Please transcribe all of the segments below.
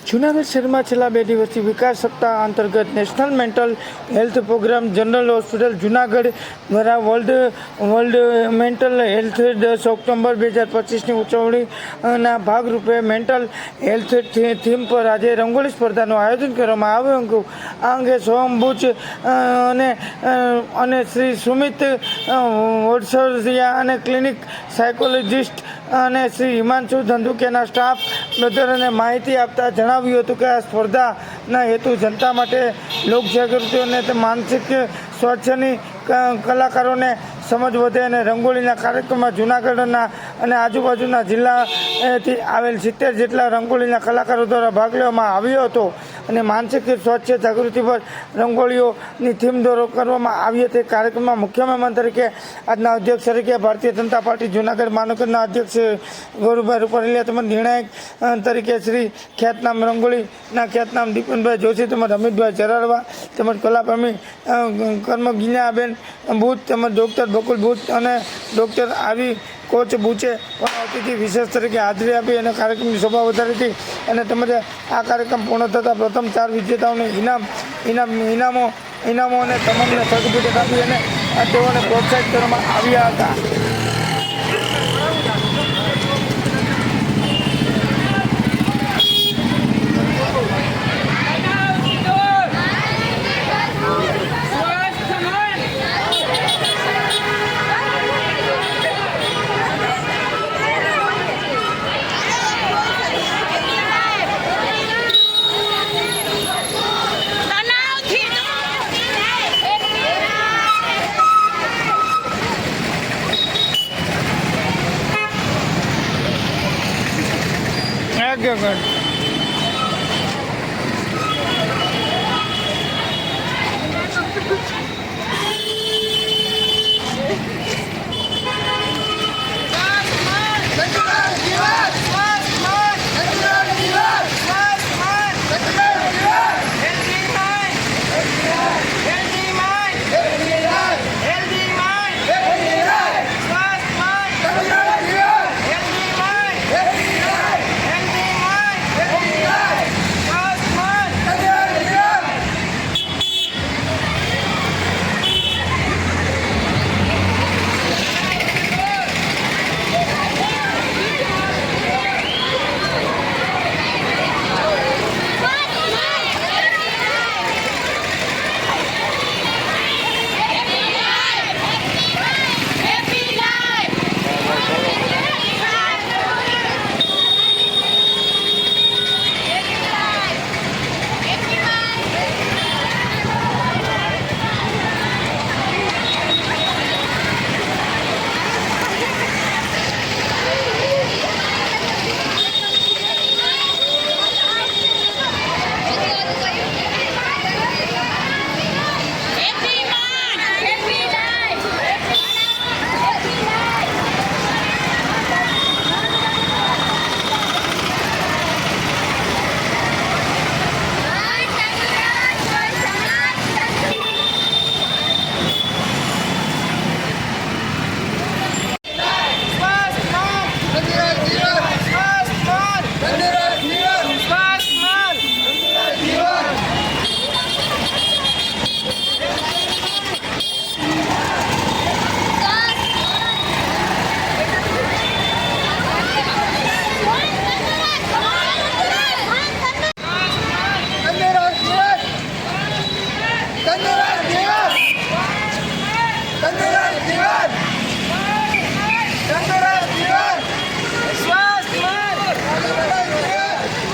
જૂનાગઢ શહેરમાં છેલ્લા 2 દિવસથી વિકાસ સપ્તાહ અંતર્ગત national mental health program general hospital Junagadh દ્વારા વર્લ્ડ મેન્ટલ હેલ્થ 10 ઓક્ટોબર 2025ની ઉજવણીના ભાગરૂપે મેન્ટલ હેલ્થ થીમ પર આજે રંગોળી સ્પર્ધાનું આયોજન કરવામાં આવ્યું હતું. આ અંગે સોહમ બુચ અને શ્રી સુમિત વડસરિયા અને ક્લિનિક સાયકોલોજિસ્ટ અને શ્રી હિમાંશુ ધંધુકિયાના સ્ટાફ સભ્યોને માહિતી આપતા જણાવ્યું હતું કે આ સ્પર્ધાના હેતુ જનતા માટે લોકજાગૃતિ અને માનસિક સ્વાસ્થ્યની કલાકારોને સમજ વધે અને રંગોળીના કાર્યક્રમમાં જૂનાગઢના અને આજુબાજુના જિલ્લાથી આવેલ 70 જેટલા રંગોળીના કલાકારો દ્વારા ભાગ લેવામાં આવ્યો હતો અને માનસિક સ્વાસ્થ્ય જાગૃતિ પર રંગોળીઓની થીમ દોરો કરવામાં આવી હતી. કાર્યક્રમમાં મુખ્ય મહેમાન તરીકે આજના અધ્યક્ષ તરીકે ભારતીય જનતા પાર્ટી જૂનાગઢ મહાનગરના અધ્યક્ષ ગૌરવભાઈ રૂપારેલિયા તેમજ નિર્ણાયક તરીકે શ્રી ખ્યાતનામ રંગોળીના ખ્યાતનામ દીપનભાઈ જોશી તેમજ અમિતભાઈ ચરાડવા તેમજ કલાપ્રેમી કર્મગીનાબેન બુચ તેમજ ડૉક્ટર બકુલ બુચ અને ડૉક્ટર આવી કોચ બુચે પણ અતિથિ વિશેષ તરીકે હાજરી આપી અને કાર્યક્રમની શોભા વધારી હતી અને તેમજ આ કાર્યક્રમ પૂર્ણ થતાં પ્રથમ 4 વિજેતાઓને ઇનામો અને તમામને સર્ટિફિકેટ આપી અને તેઓને પ્રોત્સાહિત કરવામાં આવ્યા હતા. Good.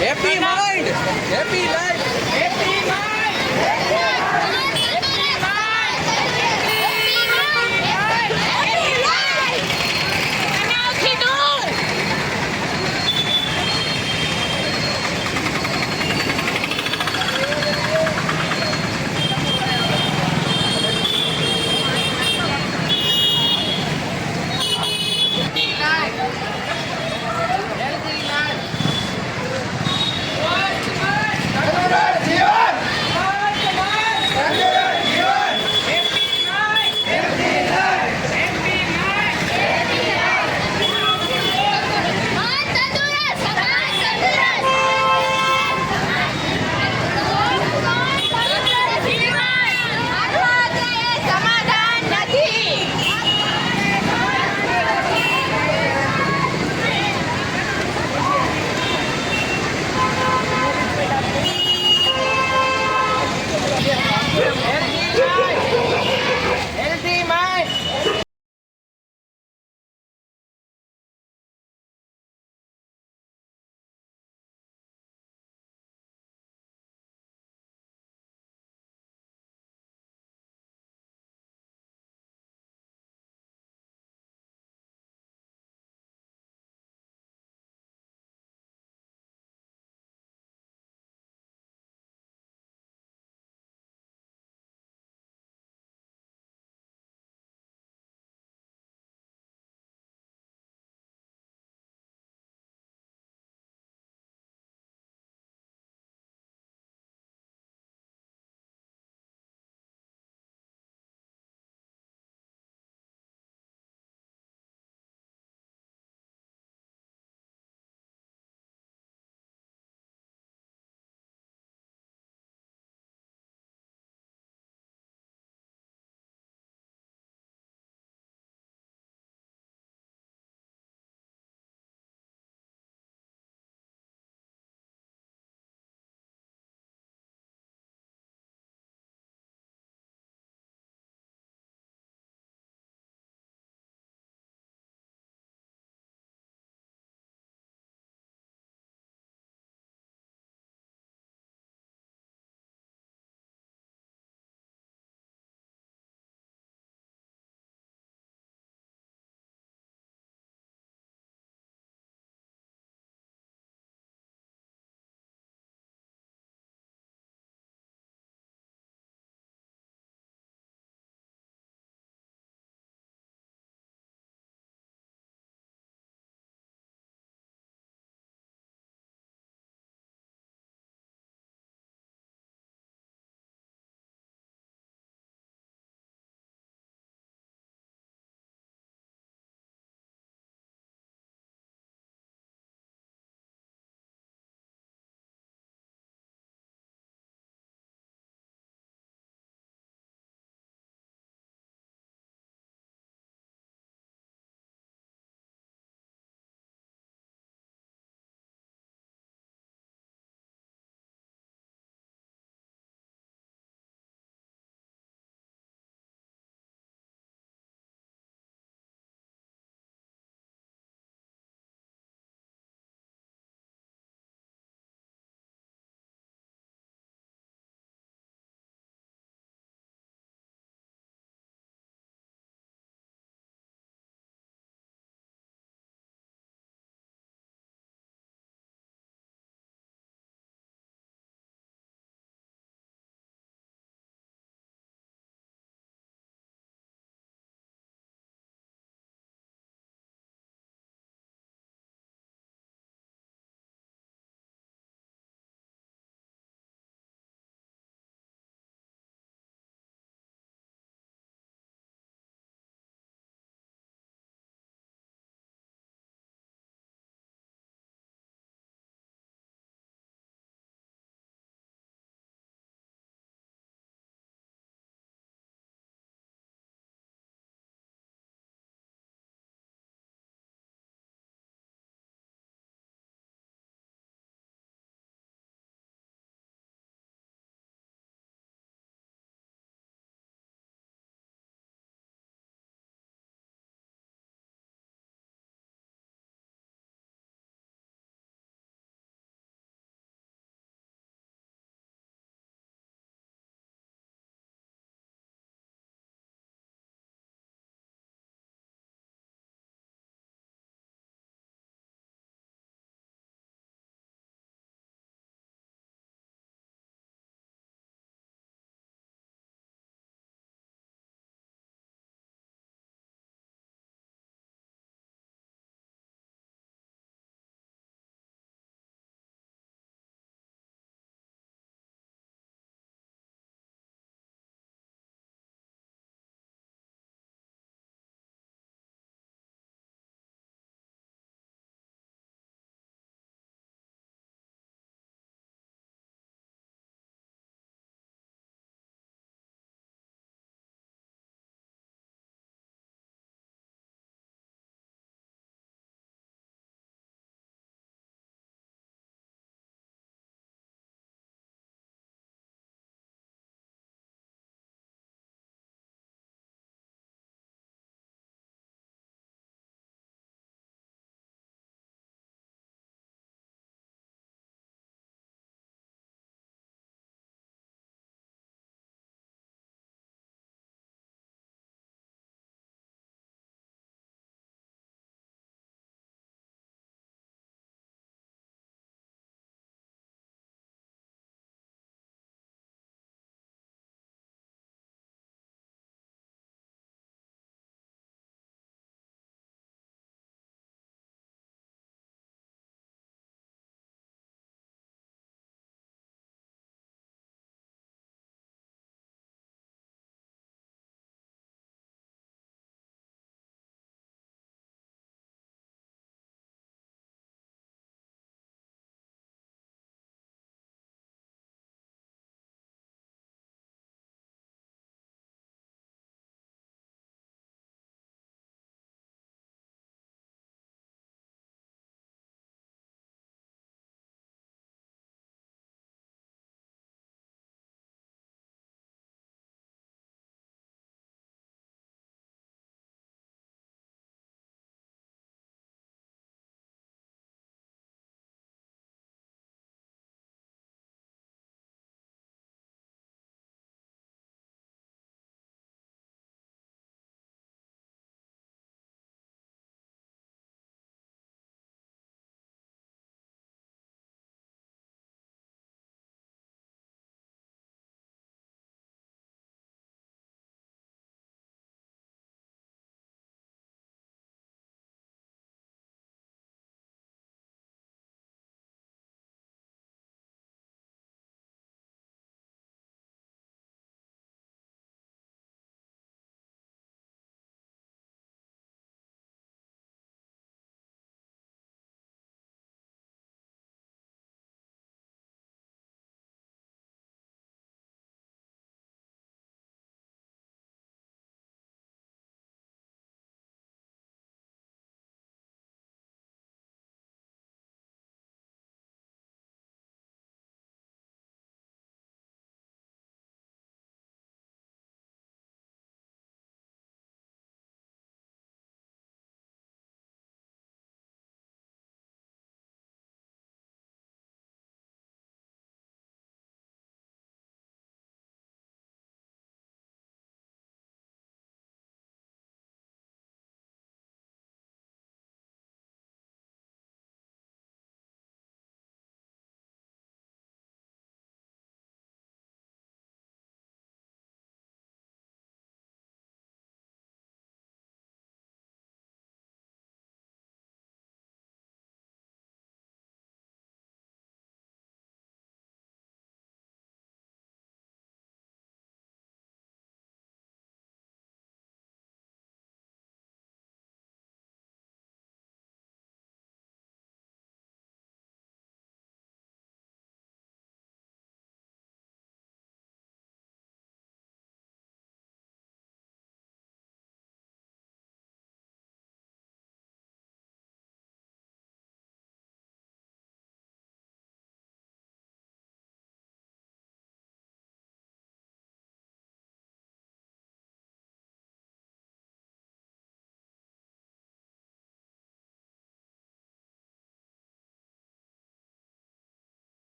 Happy mind, happy life, happy mind, happy mind, happy mind, happy life. Anarchy done. Come on!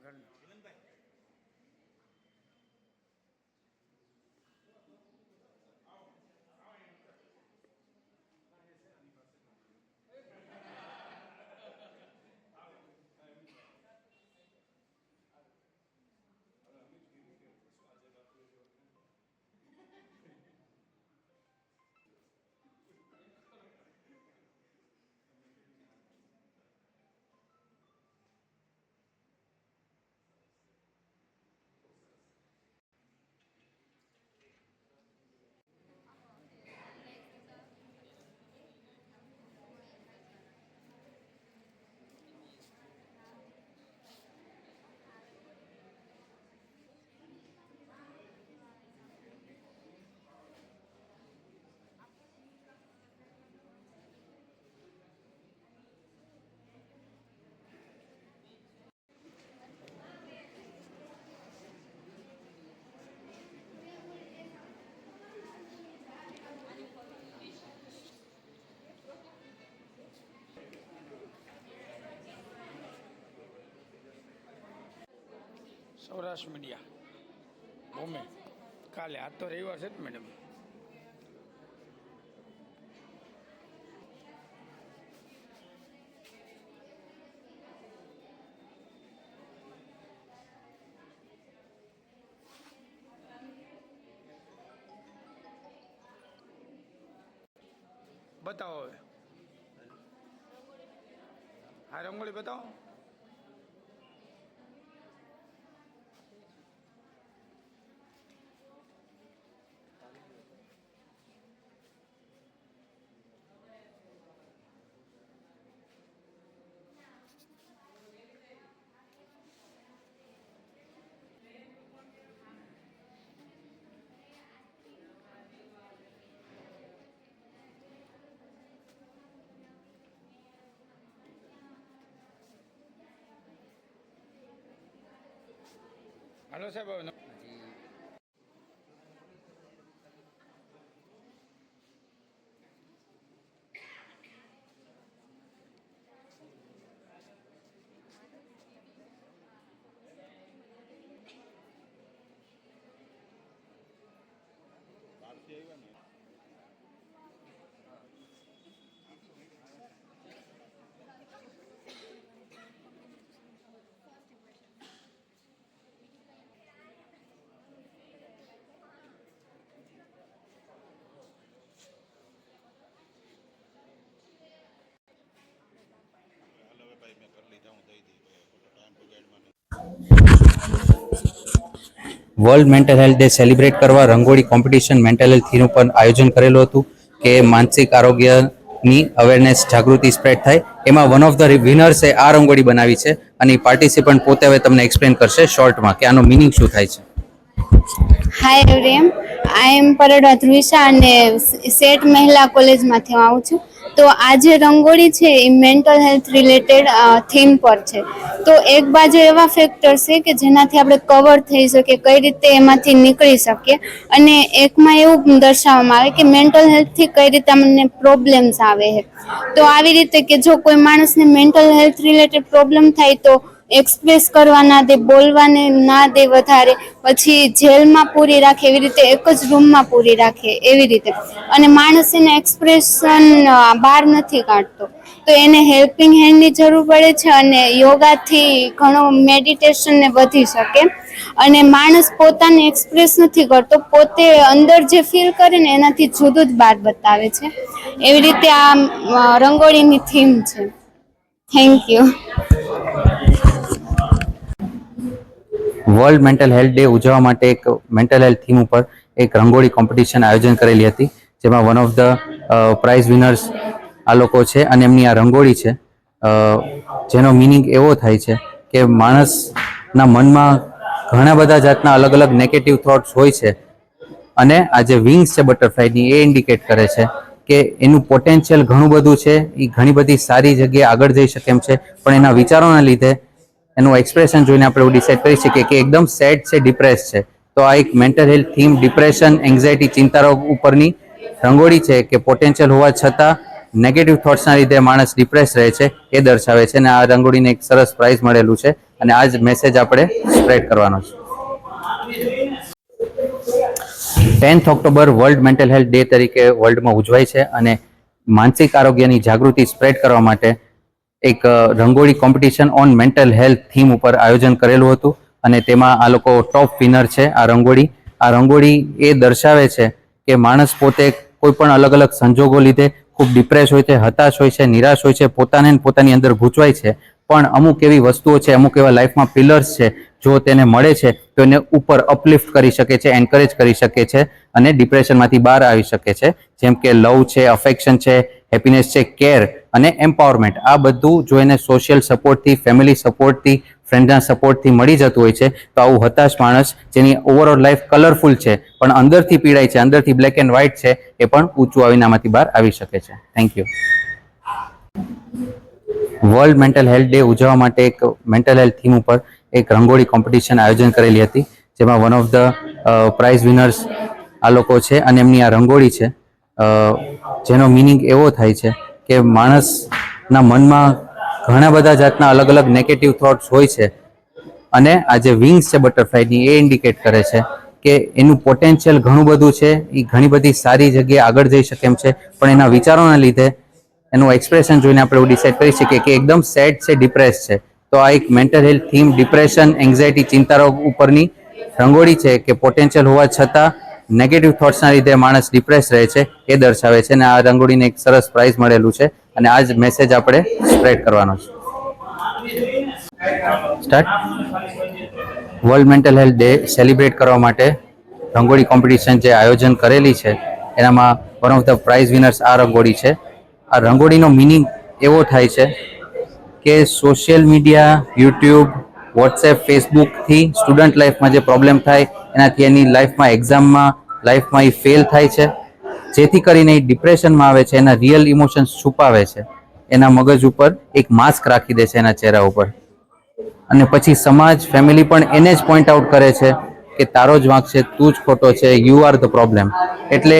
ઘરનું. સૌરાષ્ટ્ર મીડિયા ભૂમિ કાલે આજ તો રવિવાર છે ને મેડમ. બતાવો હવે. હા રંગોળી બતાવો. હાલો સાહેબ હવે world mental health day celebrate કરવા rangoli competition mental health theme ઉપર આયોજન કરેલું હતું કે માનસિક આરોગ્યની અવેરનેસ જાગૃતિ સ્પ્રેડ થાય. એમાં વન ઓફ ધ વિનર્સે આ રંગોળી બનાવી છે અને પાર્ટિસિપન્ટ પોતે હવે તમને એક્સપ્લેન કરશે શોર્ટમાં કે આનો મિનિંગ શું થાય છે. હાય એવરીએમ, આઈ એમ પરડવા ધ્રુવિશા અને સેટ મહિલા કોલેજમાંથી હું આવું છું. તો આ જે રંગોળી છે એ મેન્ટલ હેલ્થ રિલેટેડ થીમ પર છે. તો એક બાજુ એવા ફેક્ટર છે કે જેનાથી આપણે કવર થઈ શકીએ, કઈ રીતે એમાંથી નીકળી શકીએ, અને એકમાં એવું દર્શાવવામાં આવે કે મેન્ટલ હેલ્થથી કઈ રીતે અમને પ્રોબ્લેમ્સ આવે છે. તો આવી રીતે કે જો કોઈ માણસને મેન્ટલ હેલ્થ રિલેટેડ પ્રોબ્લેમ થાય તો એક્સપ્રેસ કરવા ના દે, બોલવાને ના દે વધારે, પછી જેલમાં પૂરી રાખે, એવી રીતે એક જ રૂમમાં પૂરી રાખે એવી રીતે. અને માણસ એને એક્સપ્રેશન બહાર નથી કાઢતો, તો એને હેલ્પિંગ હેન્ડની જરૂર પડે છે. અને યોગાથી ઘણો મેડિટેશન ને વધી શકે. અને માણસ પોતાને એક્સપ્રેસ નથી કરતો, પોતે અંદર જે ફીલ કરે ને એનાથી જુદું જ બહાર બતાવે છે. એવી રીતે આ રંગોળીની થીમ છે. Thank you. World mental health day ઉજવવા માટે એક મેન્ટલ હેલ્થ થીમ ઉપર એક રંગોળી કોમ્પિટિશન આયોજન કરેલી હતી, જેમાં one of the prize winners આ લોકો છે. અને એમની આ રંગોળી છે જેનો મિનિંગ એવો થાય છે કે માણસના મનમાં ઘણા બધા જાતના અલગ અલગ નેગેટિવ થોટ્સ હોય છે, અને આ જે વિંગ્સ છે બટરફ્લાયની એ ઇન્ડિકેટ કરે છે કે એનું પોટેન્શિયલ ઘણું બધું છે, એ ઘણી બધી સારી જગ્યાએ આગળ જઈ શકે એમ છે, પણ એના વિચારોના લીધે એનું એક્સપ્રેશન જોઈને આપણે એવું ડિસાઇડ કરી શકીએ કે એકદમ સેડ છે, ડિપ્રેસ છે. તો આ એક mental health theme depression, anxiety, ચિંતા રોગ ઉપરની રંગોળી છે કે પોટેન્શિયલ હોવા છતાં નેગેટિવ થોટ્સના લીધે માણસ ડિપ્રેસ રહે છે એ દર્શાવે છે. અને આ રંગોળીને એક સરસ પ્રાઇઝ મળેલું છે. અને આ જ મેસેજ આપણે સ્પ્રેડ કરવાનો છે. 10th October world mental health day તરીકે વર્લ્ડમાં ઉજવાય છે અને માનસિક આરોગ્યની જાગૃતિ સ્પ્રેડ કરવા માટે એક rangoli competition on mental health theme ઉપર આયોજન કરેલું હતું અને તેમાં આ લોકો ટોપ વિનર છે. આ રંગોળી એ દર્શાવે છે કે માણસ પોતે કોઈ પણ અલગ અલગ સંજોગો લીધે ખૂબ ડિપ્રેસ હોય છે, હતાશ હોય છે, નિરાશ હોય છે, પોતાને પોતાની અંદર ગૂંચવાય છે, પણ અમુક એવી વસ્તુઓ છે, અમુક એવા લાઈફમાં પિલર્સ છે, જો તેને મળે છે તો એને ઉપર અપલિફ્ટ કરી શકે છે, એન્કરેજ કરી શકે છે અને ડિપ્રેશનમાંથી બહાર આવી શકે છે. જેમ કે લવ છે, અફેક્શન છે, હેપીનેસ છે, કેર અને એમ્પાવરમેન્ટ. આ બધું જો એને સોશિયલ સપોર્ટથી, ફેમિલી સપોર્ટથી, ફ્રેન્ડના સપોર્ટથી મળી જતું હોય છે તો આવું હતાશ માણસ જેની ઓવરઓલ લાઈફ કલરફુલ છે પણ અંદરથી પીડાય છે, અંદરથી બ્લેક એન્ડ વ્હાઇટ છે, એ પણ ઊંચું આવીને આમાંથી બહાર આવી શકે છે. Thank you. World mental health day ઉજવવા માટે એક મેન્ટલ હેલ્થ થીમ ઉપર એક રંગોળી કોમ્પિટિશન આયોજન કરેલી હતી, જેમાં one of the prize winners આ લોકો છે અને એમની આ રંગોળી છે જેનો મિનિંગ એવો થાય છે કે માણસના મનમાં ઘણા બધા જાતના અલગ અલગ નેગેટિવ થોટ્સ હોય છે અને આ જે વિંગ્સ છે બટરફ્લાયની એ ઇન્ડિકેટ કરે છે કે એનું પોટેન્શિયલ ઘણું બધું છે, એ ઘણી બધી સારી જગ્યાએ આગળ જઈ શકે એમ છે, પણ એના વિચારોના લીધે એનું એક્સપ્રેશન જોઈને આપણે એવું ડિસાઇડ કરી શકીએ કે એકદમ સેડ છે, ડિપ્રેસ છે. તો આ એક mental health theme depression, anxiety, ચિંતા રોગ ઉપરની રંગોળી છે કે પોટેન્શિયલ હોવા છતાં નેગેટિવ થોટ્સના લીધે માણસ ડિપ્રેસ રહે છે એ દર્શાવે છે અને આ રંગોળીને એક સરસ પ્રાઇઝ મળેલું છે અને આ જ મેસેજ આપણે સ્પ્રેડ કરવાનો છે. Start. World mental health day celebrate કરવા માટે રંગોળી કોમ્પિટિશન જે આયોજન કરેલી છે એનામાં one of the prize winners આ રંગોળી છે. આ રંગોળીનો મિનિંગ એવો થાય છે કે સોશિયલ મીડિયા, યુટ્યુબ, વોટ્સએપ, ફેસબુકથી સ્ટુડન્ટ લાઈફમાં જે પ્રોબ્લેમ થાય એનાથી એની લાઈફમાં, એક્ઝામમાં, લાઈફમાં એ ફેલ થાય છે, જેથી કરીને એ ડિપ્રેશનમાં આવે છે, એના રિયલ ઇમોશન્સ છુપાવે છે, એના મગજ ઉપર એક માસ્ક રાખી દે છે એના ચહેરા ઉપર અને પછી સમાજ, ફેમિલી પણ એને જ પોઈન્ટ આઉટ કરે છે કે તારો જ વાંક છે, તું જ ખોટો છે, યુ આર ધ પ્રોબ્લેમ. એટલે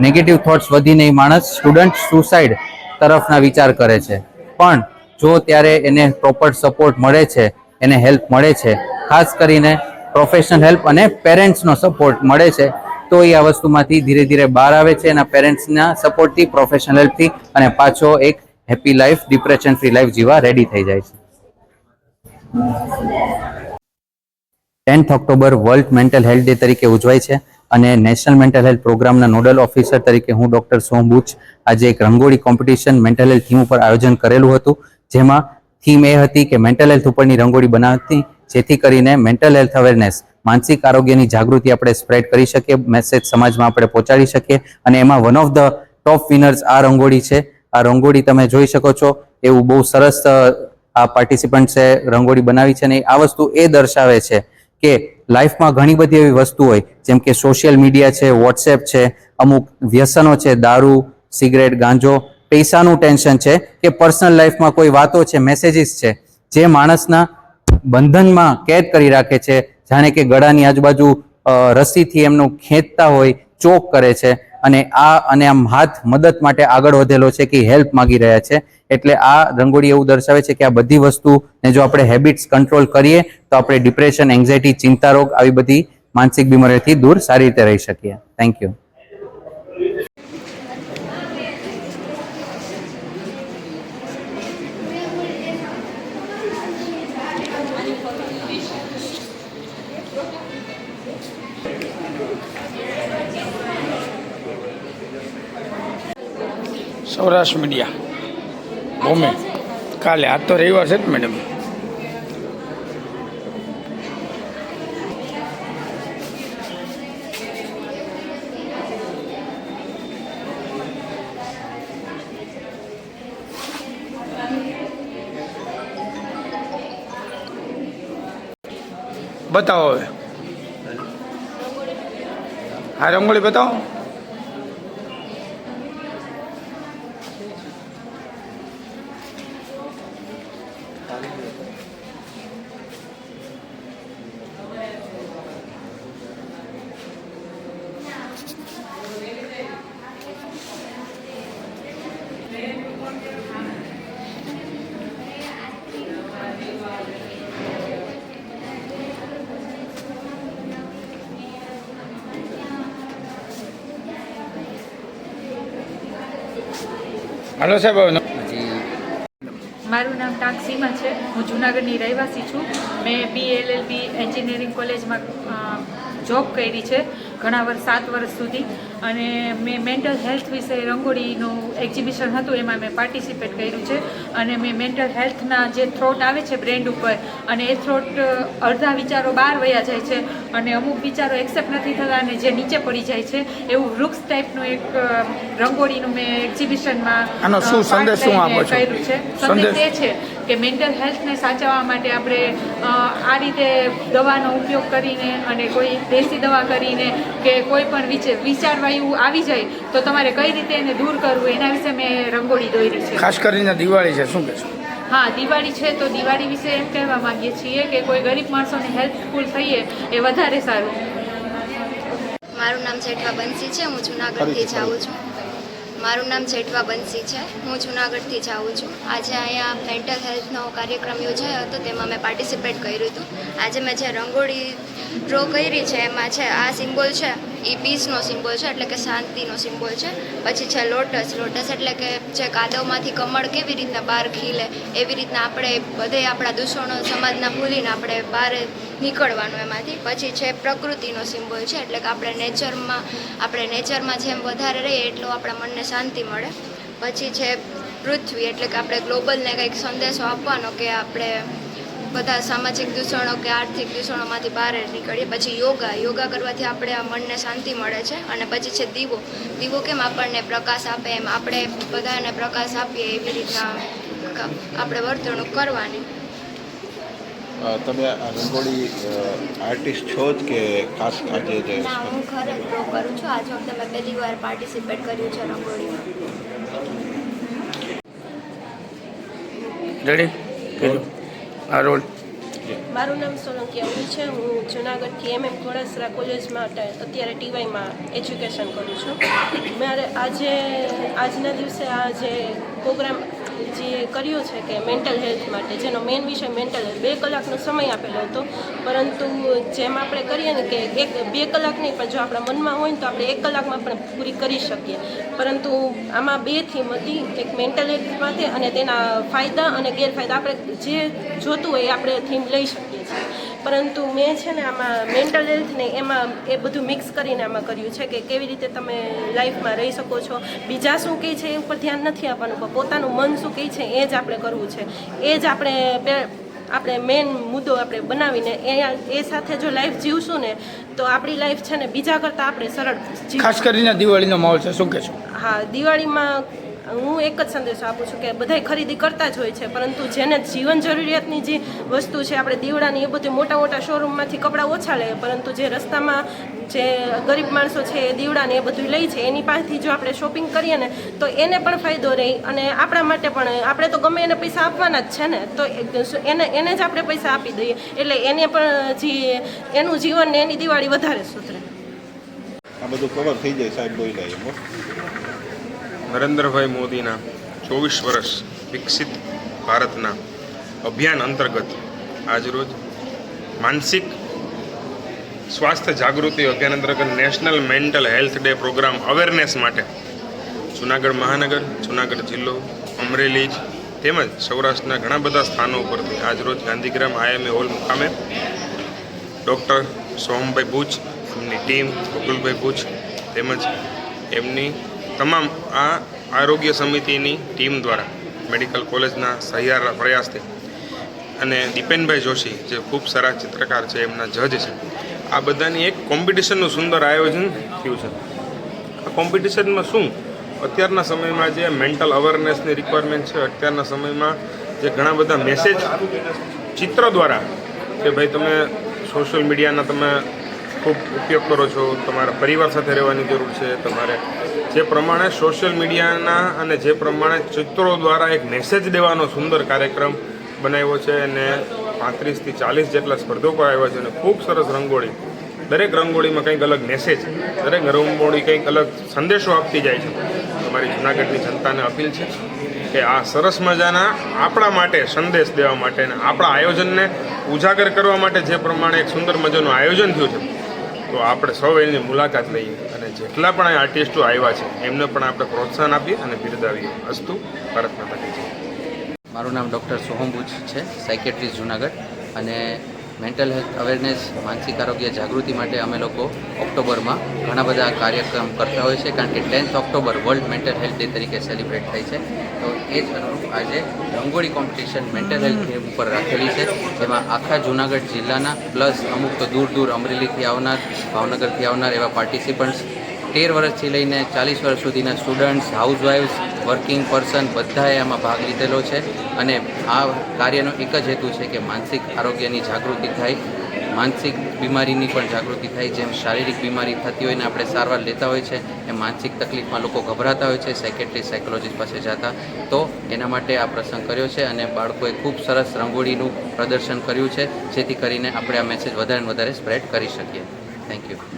નેગેટિવ થોટ્સ વધીને એ માણસ સ્ટુડન્ટ સુસાઇડ તરફના વિચાર કરે છે. પણ જો ત્યારે એને પ્રોપર સપોર્ટ મળે છે, એને હેલ્પ મળે છે, ખાસ કરીને પ્રોફેશનલ હેલ્પ અને પેરેન્ટ્સનો સપોર્ટ મળે છે, તો એ આ વસ્તુમાંથી ધીરે ધીરે બહાર આવે છે એના પેરેન્ટ્સના સપોર્ટથી, પ્રોફેશનલ હેલ્પથી અને પાછો એક happy life, depression free life જીવવા રેડી થઈ જાય છે. 10th October world mental health day તરીકે ઉજવાય છે અને નેશનલ મેન્ટલ હેલ્થ પ્રોગ્રામના નોડલ ઓફિસર તરીકે હું ડૉક્ટર સોમ બુચ આજે એક rangoli competition mental health theme ઉપર આયોજન કરેલું હતું, જેમાં થીમ એ હતી કે મેન્ટલ હેલ્થ ઉપરની રંગોળી બનાવતી જેથી કરીને મેન્ટલ હેલ્થ અવેરનેસ, માનસિક આરોગ્યની જાગૃતિ આપણે સ્પ્રેડ કરી શકીએ, મેસેજ સમાજમાં આપણે પહોંચાડી શકીએ અને એમાં one of the top winners આ રંગોળી છે. આ રંગોળી તમે જોઈ શકો છો, એવું બહુ સરસ આ પાર્ટિસિપન્ટ્સે રંગોળી બનાવી છે અને આ વસ્તુ એ દર્શાવે છે કે લાઈફમાં ઘણી બધી એવી વસ્તુ હોય જેમ કે સોશિયલ મીડિયા છે, વોટ્સએપ છે, અમુક વ્યસનો છે, દારૂ, સિગરેટ, ગાંજો, પૈસાનું ટેન્શન છે કે પર્સનલ લાઈફમાં કોઈ વાતો છે, મેસેજીસ છે જે માણસના બંધનમાં કેદ કરી રાખે છે, જાણે કે ગળાની આજુબાજુ રસ્સીથી એમનું ખેંચતા હોય, ચોક કરે છે અને આમ હાથ મદદ માટે આગળ વધેલો છે કે હેલ્પ માગી રહ્યા છે. એટલે આ રંગોળી એવું દર્શાવે છે કે આ બધી વસ્તુને જો આપણે હેબિટ્સ કંટ્રોલ કરીએ તો આપણે ડિપ્રેશન, એન્ઝાયટી, ચિંતા રોગ આવી બધી માનસિક બીમારીઓથી દૂર સારી રીતે રહી શકીએ. Thank you. Saurashtra media Bhumi Kale, આજ તો રવિવાર છે ને મેડમ. બતાવો હવે, હા રંગોળી બતાવો. હાલો સાહેબ. મારું નામ ટાંકસીમા છે. હું જૂનાગઢની રહેવાસી છું. મેં BLLB એન્જિનિયરિંગ કોલેજમાં જોબ કરી છે ઘણા વર્ષ 7 વર્ષ સુધી, અને મેં મેન્ટલ હેલ્થ વિશે રંગોળીનું એક્ઝિબિશન હતું એમાં મેં પાર્ટિસિપેટ કર્યું છે. અને મેં મેન્ટલ હેલ્થના જે થ્રોટ આવે છે બ્રેન્ડ ઉપર, અને એ થ્રોટ અડધા વિચારો બહાર વયા જાય છે અને અમુક વિચારો એક્સેપ્ટ નથી થતા અને જે નીચે પડી જાય છે એવું વૃક્ષ ટાઈપનું એક રંગોળીનું મેં એક્ઝિબિશનમાં આનો શું સંદેશ શું આપો છો? કર્યું છે. સંદેશ એ છે કે મેન્ટલ હેલ્થને સાચવવા માટે આપણે આ રીતે દવાનો ઉપયોગ કરીને અને કોઈ દેશી દવા કરીને કે કોઈ પણ વિચારવાયું આવી જાય તો તમારે કઈ રીતે એને દૂર કરવું એના વિશે મેં રંગોળી દોરી છે. ખાસ કરીને દિવાળી છે, શું કહેશો? હા, દિવાળી છે તો દિવાળી વિશે એમ કહેવા માંગીએ છીએ કે કોઈ ગરીબ માણસોને હેલ્પફુલ થઈએ એ વધારે સારું. મારું નામ જેઠવા બંસી છે. હું જુનાગઢથી જ આવું છું. મારું નામ જેઠવા બંસી છે. હું જુનાગઢથી જ આવું છું. આજે અહીંયા મેન્ટલ હેલ્થનો કાર્યક્રમ યોજાયો હતો, તેમાં મેં પાર્ટિસિપેટ કર્યું હતું. આજે મેં જે રંગોળી ડ્રો કરી છે એમાં છે આ સિમ્બોલ છે એ પીસનો સિમ્બોલ છે, એટલે કે શાંતિનો સિમ્બોલ છે. પછી છે લોટસ. લોટસ એટલે કે જે કાદવમાંથી કમળ કેવી રીતના બહાર ખીલે એવી રીતના આપણે બધે આપણા દૂષણો સમાજના ભૂલીને આપણે બહાર નીકળવાનું એમાંથી. પછી છે પ્રકૃતિનો સિમ્બોલ છે, એટલે કે આપણે નેચરમાં જેમ વધારે રહીએ એટલું આપણા મનને શાંતિ મળે. પછી છે પૃથ્વી, એટલે કે આપણે ગ્લોબલને કંઈક સંદેશો આપવાનો કે આપણે બધા સામાજિક દૂષણો કે આર્થિક દૂષણોમાંથી બહાર નીકળીએ. પછી યોગા કરવાથી આપણે આ મનને શાંતિ મળે છે. અને પછી છે દીવો. દીવો કેમ આપણને પ્રકાશ આપે એમ આપણે બધાને પ્રકાશ આપીએ એવી રીતના આપણે વર્તણૂક કરવાની. તમે આ રંગોળી આર્ટિસ્ટ છો જ કે ખાસ આજે જે ના, હું ઘરે જ ડ્રો કરું છું. આજ વખતે મેં પહેલી વાર પાર્ટિસિપેટ કર્યું છે રંગોળીમાં. રેડી? આ રોલ. મારું નામ સોલંકી અમી છે. હું જૂનાગઢથી ઘોડાસરા કોલેજમાં અત્યારે TYમાં એજ્યુકેશન કરું છું. મારે આજના દિવસે આ જે પ્રોગ્રામ જે કર્યો છે કે મેન્ટલ હેલ્થ માટે, જેનો મેઇન વિષય મેન્ટલ હેલ્થ, 2 કલાકનો સમય આપેલો હતો. પરંતુ જેમ આપણે કરીએ ને કે 2 કલાક નહીં, પણ જો આપણા મનમાં હોય ને તો આપણે 1 કલાકમાં પણ પૂરી કરી શકીએ. પરંતુ આમાં 2 થીમ હતી, એક મેન્ટલ હેલ્થ માટે અને તેના ફાયદા અને ગેરફાયદા. આપણે જે જોતું હોય એ આપણે થીમ લઈ શકીએ છીએ. પરંતુ મેં છે ને આમાં મેન્ટલ હેલ્થને એમાં એ બધું મિક્સ કરીને આમાં કર્યું છે કે કેવી રીતે તમે લાઈફમાં રહી શકો છો. બીજા શું કહે છે એ ઉપર ધ્યાન નથી આપવાનું, પણ પોતાનું મન શું કહે છે એ જ આપણે કરવું છે. એ જ આપણે મેઇન મુદ્દો આપણે બનાવીને એ સાથે જો લાઈફ જીવશું ને તો આપણી લાઈફ છે ને બીજા કરતાં આપણે સરળ ખાસ કરીને દિવાળીનો માહોલ છે, શું કહેશો? હા, દિવાળીમાં હું એક જ સંદેશો આપું છું કે બધાય ખરીદી કરતા જ હોય છે, પરંતુ જેને જીવન જરૂરિયાતની જે વસ્તુ છે, આપણે દીવડાની એ બધી મોટા શોરૂમમાંથી કપડાં ઓછા લે, પરંતુ જે રસ્તામાં જે ગરીબ માણસો છે એ દીવડાને એ બધું લે છે, એની પાસેથી જો આપણે શોપિંગ કરીએ ને તો એને પણ ફાયદો રહે અને આપણા માટે પણ. આપણે તો ગમે એને પૈસા આપવાના જ છે ને, તો એને જ આપણે પૈસા આપી દઈએ એટલે એને પણ એનું જીવન ને એની દિવાળી વધારે સુધરે. આ બધું કવર થઈ જાય સાહેબ બોલ્યા એમ. નરેન્દ્રભાઈ મોદીના 24 વર્ષ વિકસિત ભારતના અભિયાન અંતર્ગત આજરોજ માનસિક સ્વાસ્થ્ય જાગૃતિ અભિયાન અંતર્ગત national mental health day programme awareness માટે જૂનાગઢ મહાનગર, જૂનાગઢ જિલ્લો, અમરેલી તેમજ સૌરાષ્ટ્રના ઘણા બધા સ્થાનો ઉપરથી આજરોજ ગાંધીગ્રામ IMA હોલ મુકામે ડૉક્ટર સોમભાઈ બુચ, એમની ટીમ, ગોકુલભાઈ બુચ તેમજ એમની તમામ આ આરોગ્ય સમિતિની ટીમ દ્વારા મેડિકલ કોલેજના સહિયારા પ્રયાસથી અને દીપેનભાઈ જોશી જે ખૂબ સારા ચિત્રકાર છે, એમના જજ છે, આ બધાની એક કોમ્પિટિશનનું સુંદર આયોજન થયું છે. આ કોમ્પિટિશનમાં શું અત્યારના સમયમાં જે મેન્ટલ અવેરનેસની રિક્વાયરમેન્ટ છે, અત્યારના સમયમાં જે ઘણા બધા મેસેજ ચિત્ર દ્વારા કે ભાઈ તમે સોશિયલ મીડિયાના તમે ખૂબ ઉપયોગ કરો છો, તમારા પરિવાર સાથે રહેવાની જરૂર છે, તમારે જે પ્રમાણે સોશિયલ મીડિયાના અને જે પ્રમાણે ચિત્રો દ્વારા એક મેસેજ દેવાનો સુંદર કાર્યક્રમ બનાવ્યો છે અને 35 થી 40 જેટલા સ્પર્ધકો આવ્યા છે અને ખૂબ સરસ રંગોળી. દરેક રંગોળીમાં કંઈક અલગ મેસેજ, દરેક રંગોળી કંઈક અલગ સંદેશો આપતી જાય છે. અમારી જૂનાગઢની જનતાને અપીલ છે કે આ સરસ મજાના આપણા માટે સંદેશ દેવા માટે અને આપણા આયોજનને ઉજાગર કરવા માટે જે પ્રમાણે એક સુંદર મજાનું આયોજન થયું છે, તો આપણે સૌ એની મુલાકાત લઈએ અને જેટલા પણ અહીં આર્ટિસ્ટો આવ્યા છે એમને પણ આપણે પ્રોત્સાહન આપીએ અને બિરદાવીએ. અસ્તુ ભારત માતા કી જય. મારું નામ ડૉક્ટર સોહમબુજ છે, સાયકેટ્રિસ્ટ જુનાગઢ. અને મેન્ટલ હેલ્થ અવેરનેસ, માનસિક આરોગ્ય જાગૃતિ માટે અમે લોકો ઓક્ટોબરમાં ઘણા બધા કાર્યક્રમ કરતા હોય છે, કારણ કે 10th October world mental health day તરીકે સેલિબ્રેટ થાય છે. તો એ જ અનુરૂપ આજે rangoli competition mental health theme ઉપર રાખેલી છે, જેમાં આખા જુનાગઢ જિલ્લાના પ્લસ અમુક તો દૂર દૂર અમરેલીથી આવનાર, ભાવનગરથી આવનાર એવા પાર્ટિસિપન્ટ્સ, 13 વર્ષથી લઈને 40 વર્ષ સુધીના સ્ટુડન્ટ્સ, હાઉસવાઇફ્સ, વર્કિંગ પર્સન બધાએ આમાં ભાગ લીધેલો છે. અને આ કાર્યનો એક જ હેતુ છે કે માનસિક આરોગ્યની જાગૃતિ થાય, માનસિક બીમારીની પણ જાગૃતિ થાય. જેમ શારીરિક બીમારી થતી હોય ને આપણે સારવાર લેતા હોય છે, એમ માનસિક તકલીફમાં લોકો ગભરાતા હોય છે સાયકેટ્રિસ્ટ, સાયકોલોજીસ્ટ પાસે જતા. તો એના માટે આ પ્રસંગ કર્યો છે અને બાળકોએ ખૂબ સરસ રંગોળીનું પ્રદર્શન કર્યું છે, જેથી કરીને આપણે આ મેસેજ વધારે ને વધારે સ્પ્રેડ કરી શકીએ. Thank you.